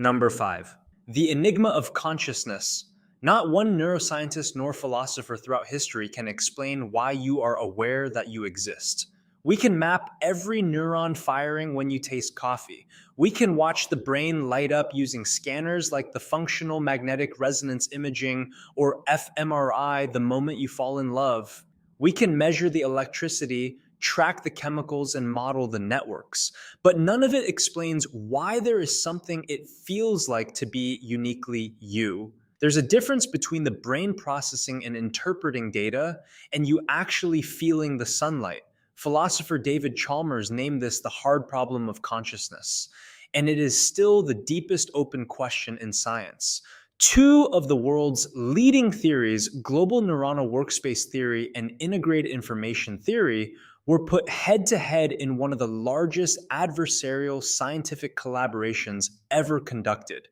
Number 5. The Enigma of Consciousness. Not one neuroscientist nor philosopher throughout history can explain why you are aware that you exist. We can map every neuron firing when you taste coffee. We can watch the brain light up using scanners like the functional magnetic resonance imaging or fMRI the moment you fall in love. We can measure the electricity, track the chemicals, and model the networks. But none of it explains why there is something it feels like to be uniquely you. There's a difference between the brain processing and interpreting data and you actually feeling the sunlight. Philosopher David Chalmers named this the hard problem of consciousness, and it is still the deepest open question in science. Two of the world's leading theories, global neuronal workspace theory and integrated information theory, were put head to head in one of the largest adversarial scientific collaborations ever conducted.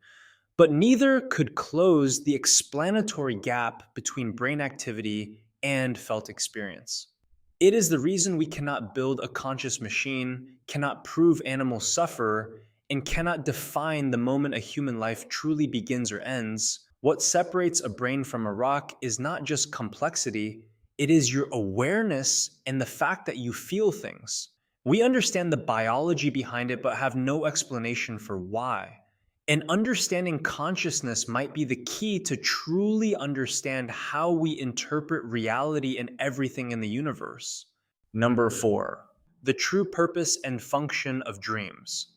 But neither could close the explanatory gap between brain activity and felt experience. It is the reason we cannot build a conscious machine, cannot prove animals suffer, and cannot define the moment a human life truly begins or ends. What separates a brain from a rock is not just complexity, it is your awareness and the fact that you feel things. We understand the biology behind it, but have no explanation for why. And understanding consciousness might be the key to truly understand how we interpret reality and everything in the universe. Number 4. The true purpose and function of dreams.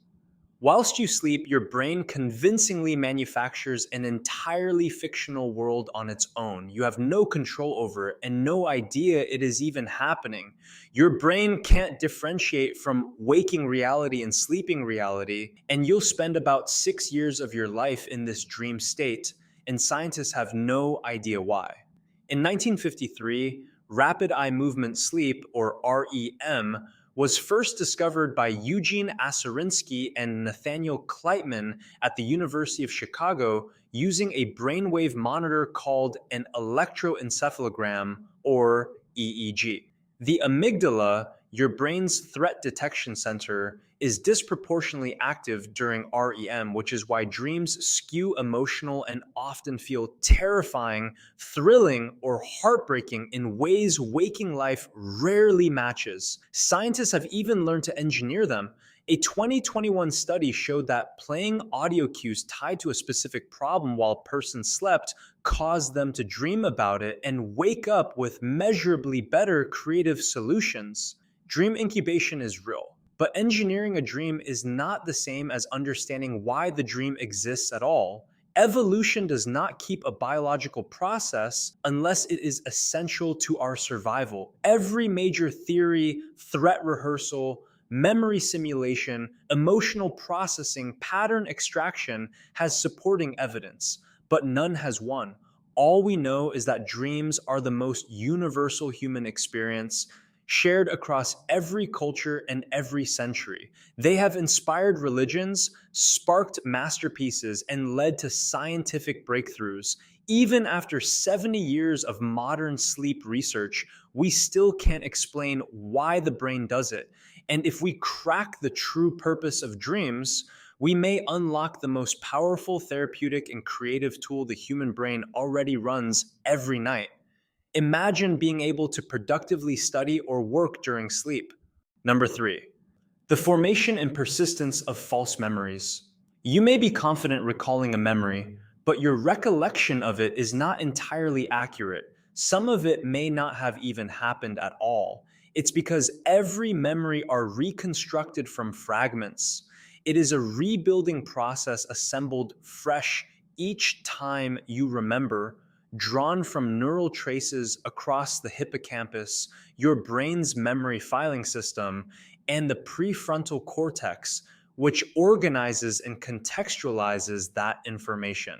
Whilst you sleep, your brain convincingly manufactures an entirely fictional world on its own. You have no control over it and no idea it is even happening. Your brain can't differentiate from waking reality and sleeping reality, and you'll spend about 6 years of your life in this dream state, and scientists have no idea why. In 1953, rapid eye movement sleep, or REM, was first discovered by Eugene Aserinsky and Nathaniel Kleitman at the University of Chicago using a brainwave monitor called an electroencephalogram, or EEG. The amygdala, your brain's threat detection center, is disproportionately active during REM, which is why dreams skew emotional and often feel terrifying, thrilling, or heartbreaking in ways waking life rarely matches. Scientists have even learned to engineer them. A 2021 study showed that playing audio cues tied to a specific problem while a person slept caused them to dream about it and wake up with measurably better creative solutions. Dream incubation is real. But engineering a dream is not the same as understanding why the dream exists at all. Evolution does not keep a biological process unless it is essential to our survival. Every major theory, threat rehearsal, memory simulation, emotional processing, pattern extraction has supporting evidence, but none has won. All we know is that dreams are the most universal human experience, shared across every culture and every century. They have inspired religions, sparked masterpieces, and led to scientific breakthroughs. Even after 70 years of modern sleep research, we still can't explain why the brain does it. And if we crack the true purpose of dreams, we may unlock the most powerful therapeutic and creative tool the human brain already runs every night. Imagine being able to productively study or work during sleep. Number 3. The formation and persistence of false memories. You may be confident recalling a memory, but your recollection of it is not entirely accurate. Some of it may not have even happened at all. It's because every memory are reconstructed from fragments. It is a rebuilding process assembled fresh each time you remember, drawn from neural traces across the hippocampus, your brain's memory filing system, and the prefrontal cortex, which organizes and contextualizes that information.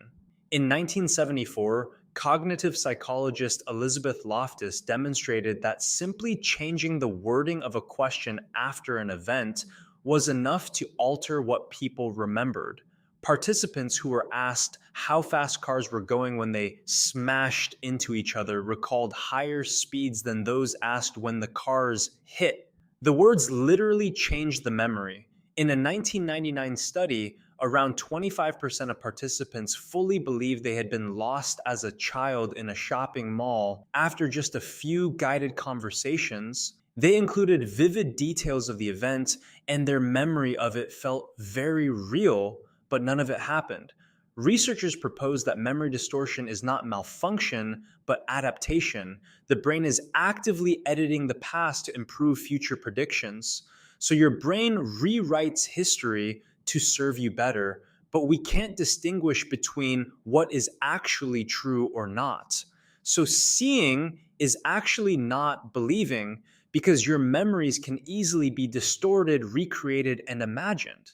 In 1974, cognitive psychologist Elizabeth Loftus demonstrated that simply changing the wording of a question after an event was enough to alter what people remembered. Participants who were asked how fast cars were going when they smashed into each other recalled higher speeds than those asked when the cars hit. The words literally changed the memory. In a 1999 study, around 25% of participants fully believed they had been lost as a child in a shopping mall after just a few guided conversations. They included vivid details of the event, and their memory of it felt very real, but none of it happened. Researchers propose that memory distortion is not malfunction, but adaptation. The brain is actively editing the past to improve future predictions. So your brain rewrites history to serve you better, but we can't distinguish between what is actually true or not. So seeing is actually not believing because your memories can easily be distorted, recreated, and imagined.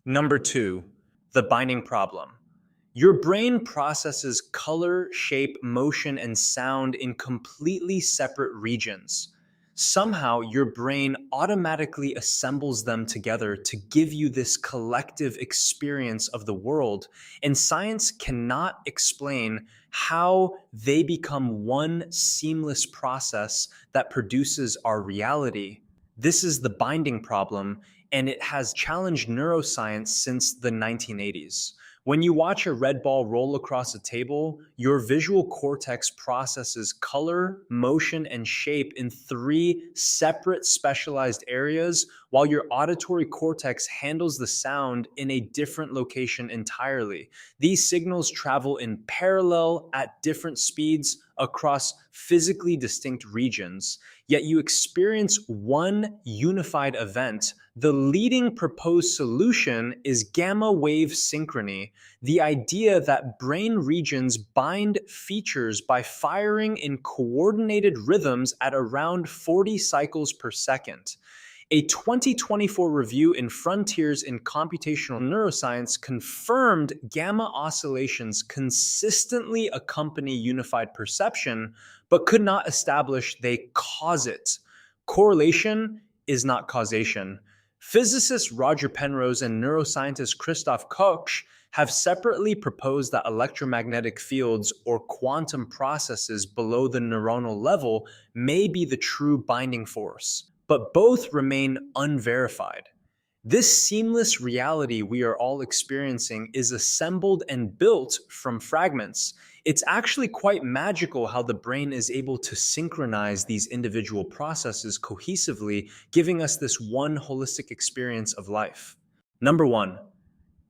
Number two, the binding problem. Your brain processes color, shape, motion, and sound in completely separate regions. Somehow, your brain automatically assembles them together to give you this collective experience of the world, and science cannot explain how they become one seamless process that produces our reality. This is the binding problem, and it has challenged neuroscience since the 1980s. When you watch a red ball roll across a table, your visual cortex processes color, motion, and shape in three separate specialized areas, while your auditory cortex handles the sound in a different location entirely. These signals travel in parallel at different speeds across physically distinct regions, yet you experience one unified event. The leading proposed solution is gamma wave synchrony, the idea that brain regions bind features by firing in coordinated rhythms at around 40 cycles per second. A 2024 review in Frontiers in Computational Neuroscience confirmed gamma oscillations consistently accompany unified perception, but could not establish they cause it. Correlation is not causation. Physicist Roger Penrose and neuroscientist Christoph Koch have separately proposed that electromagnetic fields or quantum processes below the neuronal level may be the true binding force, but both remain unverified. This seamless reality we are all experiencing is assembled and built from fragments. It's actually quite magical how the brain is able to synchronize these individual processes cohesively, giving us this one holistic experience of life. Number one,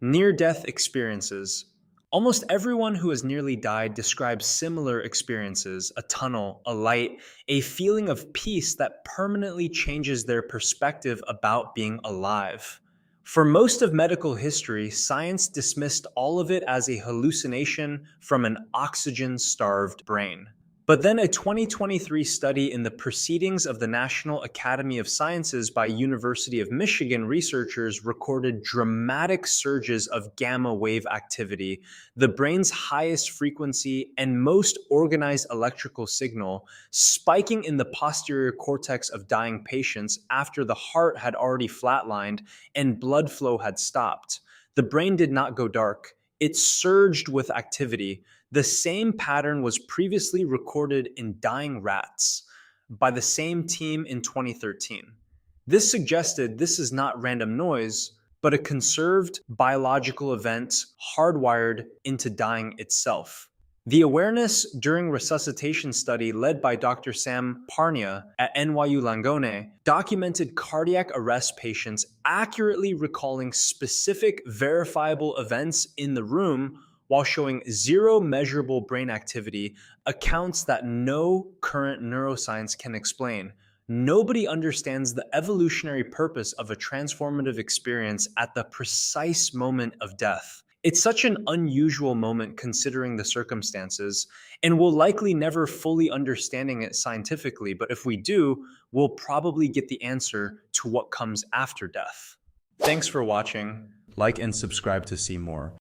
near-death experiences. Almost everyone who has nearly died describes similar experiences: a tunnel, a light, a feeling of peace that permanently changes their perspective about being alive. For most of medical history, science dismissed all of it as a hallucination from an oxygen-starved brain. But then a 2023 study in the Proceedings of the National Academy of Sciences by University of Michigan researchers recorded dramatic surges of gamma wave activity, the brain's highest frequency and most organized electrical signal, spiking in the posterior cortex of dying patients after the heart had already flatlined and blood flow had stopped. The brain did not go dark. It surged with activity. The same pattern was previously recorded in dying rats by the same team in 2013. This suggested this is not random noise, but a conserved biological event hardwired into dying itself. The awareness during resuscitation study led by Dr. Sam Parnia at NYU Langone documented cardiac arrest patients accurately recalling specific verifiable events in the room while showing zero measurable brain activity, accounts that no current neuroscience can explain. Nobody understands the evolutionary purpose of a transformative experience at the precise moment of death. It's such an unusual moment considering the circumstances, and we'll likely never fully understanding it scientifically, but if we do, we'll probably get the answer to what comes after death. Thanks for watching. Like and subscribe to see more.